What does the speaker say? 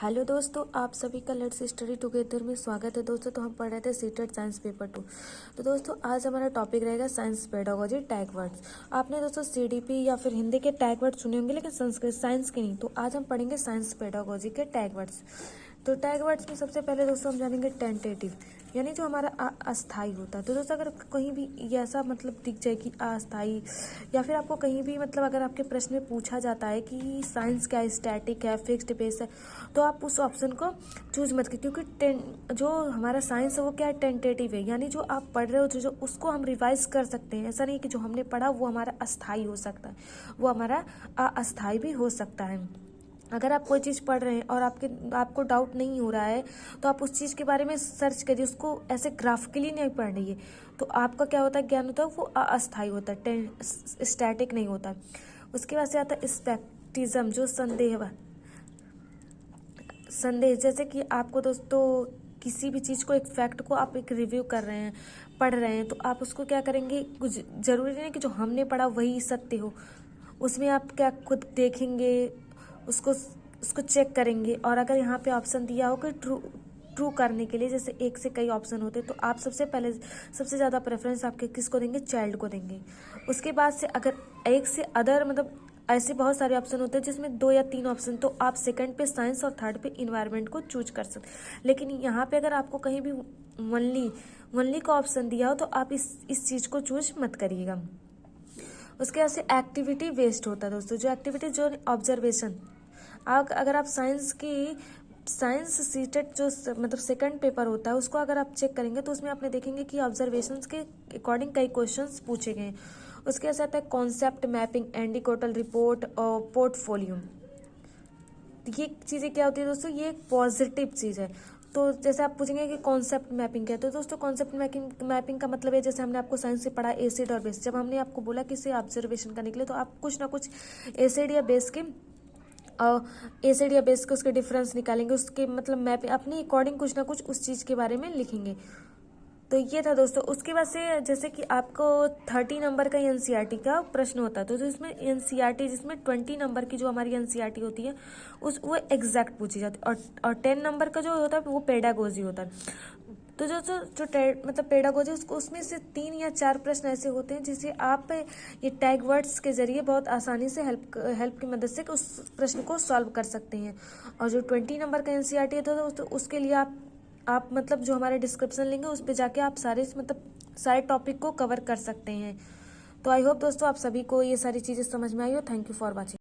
Hello दोस्तों, आप सभी का लेट्स स्टडी टुगेदर में स्वागत है। दोस्तों, तो हम पढ़ रहे थे सीटेड साइंस पेपर 2। तो दोस्तों, आज हमारा टॉपिक रहेगा साइंस पेडागोजी टैग वर्ड्स। आपने दोस्तों सीडीपी या फिर हिंदी के टैग वर्ड सुने होंगे, लेकिन संस्कृत साइंस के नहीं। तो आज हम पढ़ेंगे साइंस पेडागोजी के टैग वर्ड्स। तो टैग वर्ड्स में सबसे पहले दोस्तों हम जानेंगे टेंटेटिव, यानी जो हमारा अस्थाई होता है। तो दोस्तों, अगर कहीं भी ये ऐसा मतलब दिख जाए कि अस्थाई, या फिर आपको कहीं भी मतलब अगर आपके प्रश्न में पूछा जाता है कि साइंस क्या है, स्टैटिक है, फिक्स्ड बेस है, तो आप उस ऑप्शन को चूज मत कीजिए, क्योंकि जो हमारा साइंस है वो क्या है, टेंटेटिव है। यानी जो आप पढ़ रहे हो जो उसको हम रिवाइज कर सकते हैं। ऐसा नहीं कि जो हमने पढ़ा वो हमारा अस्थाई हो सकता है, वो हमारा अस्थाई भी हो सकता है। अगर आप कोई चीज़ पढ़ रहे हैं और आपको डाउट नहीं हो रहा है, तो आप उस चीज़ के बारे में सर्च करिए, उसको ऐसे ग्राफिकली नहीं पढ़ रही है। तो आपका क्या होता है, ज्ञान होता है वो अस्थाई होता है, स्टैटिक नहीं होता। उसके बाद से आता है स्पेक्टिज्म, जो संदेह। जैसे कि आपको दोस्तों किसी भी चीज़ को, एक फैक्ट को आप एक रिव्यू कर रहे हैं, पढ़ रहे हैं, तो आप उसको क्या करेंगे, कुछ ज़रूरी नहीं कि जो हमने पढ़ा वही सत्य हो। उसमें आप क्या खुद देखेंगे, उसको चेक करेंगे। और अगर यहाँ पे ऑप्शन दिया हो कि ट्रू करने के लिए, जैसे एक से कई ऑप्शन होते हैं, तो आप सबसे ज़्यादा प्रेफरेंस आपके किसको देंगे, चाइल्ड को देंगे। उसके बाद से अगर एक से अदर मतलब ऐसे बहुत सारे ऑप्शन होते हैं जिसमें 2 या 3 ऑप्शन, तो आप सेकंड पे साइंस और थर्ड पे इन्वायरमेंट को चूज कर सकते। लेकिन यहाँ पे अगर आपको कहीं भी वनली का ऑप्शन दिया हो, तो आप इस चीज़ को चूज मत करिएगा। उसके बाद से एक्टिविटी बेस्ड होता है दोस्तों, जो एक्टिविटी जो ऑब्जर्वेशन। अगर आप साइंस सीटेड जो मतलब सेकंड पेपर होता है, उसको अगर आप चेक करेंगे तो उसमें आपने देखेंगे कि ऑब्जर्वेशंस के अकॉर्डिंग कई क्वेश्चंस पूछे गए हैं। उसके साथ है कॉन्सेप्ट मैपिंग, एंडीकोटल रिपोर्ट और पोर्टफोलियो। ये चीज़ें क्या होती है दोस्तों, ये एक पॉजिटिव चीज़ है। तो जैसे आप पूछेंगे कि कॉन्सेप्ट मैपिंग क्या है, तो दोस्तों कॉन्सेप्ट मैपिंग का मतलब है, जैसे हमने आपको साइंस से पढ़ा एसिड और बेस। जब हमने आपको बोला कि इसे ऑब्जर्वेशन करने के लिए, तो आप कुछ ना कुछ एसिड या बेस के उसके डिफरेंस निकालेंगे, उसके मतलब मैप अपने अकॉर्डिंग कुछ ना कुछ उस चीज़ के बारे में लिखेंगे। तो ये था दोस्तों। उसके बाद से जैसे कि आपको 30 नंबर का एनसीईआरटी का प्रश्न होता है, तो जो इसमें एनसीईआरटी जिसमें 20 नंबर की जो हमारी एनसीईआरटी होती है वो एग्जैक्ट पूछी जाती है, और 10 नंबर का जो होता है वो पेडागोजी होता है। तो मतलब पेडागोजी, उसमें से 3 या 4 प्रश्न ऐसे होते हैं जिसे आप ये टैग वर्ड्स के जरिए बहुत आसानी से हेल्प की मदद से उस प्रश्न को सॉल्व कर सकते हैं। और जो 20 नंबर का एनसीईआरटी है, तो उसके लिए आप मतलब जो हमारे डिस्क्रिप्शन लेंगे उस पे जाके आप सारे टॉपिक को कवर कर सकते हैं। तो आई होप दोस्तों आप सभी को ये सारी चीज़ें समझ में आई हो। Thank you for watching.